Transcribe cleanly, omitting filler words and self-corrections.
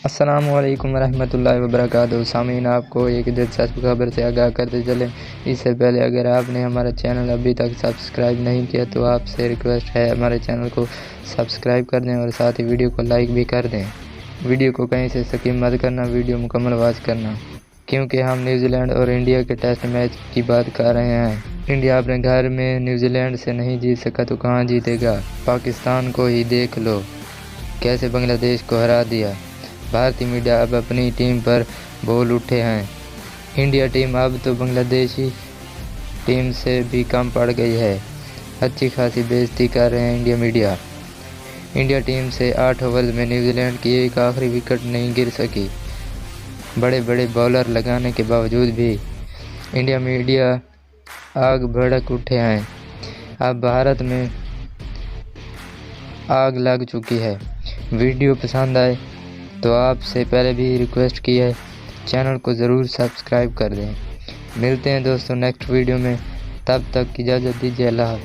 अस्सलामुअलैकुम रहमतुल्लाहि वबरकातुहू। सामीन, आपको एक दिलचस्प खबर से आगाह करते चले। इससे पहले अगर आपने हमारा चैनल अभी तक सब्सक्राइब नहीं किया तो आपसे रिक्वेस्ट है हमारे चैनल को सब्सक्राइब कर दें और साथ ही वीडियो को लाइक भी कर दें। वीडियो को कहीं से स्किप मत करना, वीडियो मुकम्मल वॉच करना, क्योंकि हम न्यूजीलैंड और इंडिया के टेस्ट मैच की बात कर रहे हैं। इंडिया अपने घर में न्यूजीलैंड से नहीं जीत सका तो कहाँ जीतेगा। पाकिस्तान को ही देख लो, कैसे बांग्लादेश को हरा दिया। भारतीय मीडिया अब अपनी टीम पर बोल उठे हैं। इंडिया टीम अब तो बांग्लादेशी टीम से भी कम पड़ गई है। अच्छी खासी बेइज्जती कर रहे हैं इंडिया मीडिया। इंडिया टीम से 8 ओवर में न्यूजीलैंड की एक आखिरी विकेट नहीं गिर सकी। बड़े बड़े बॉलर लगाने के बावजूद भी इंडिया मीडिया आग भड़क उठे हैं। अब भारत में आग लग चुकी है। वीडियो पसंद आए तो आपसे पहले भी रिक्वेस्ट की है, चैनल को ज़रूर सब्सक्राइब कर दें। मिलते हैं दोस्तों नेक्स्ट वीडियो में, तब तक इजाज़त दीजिए। अल्लाह हाफ़िज़।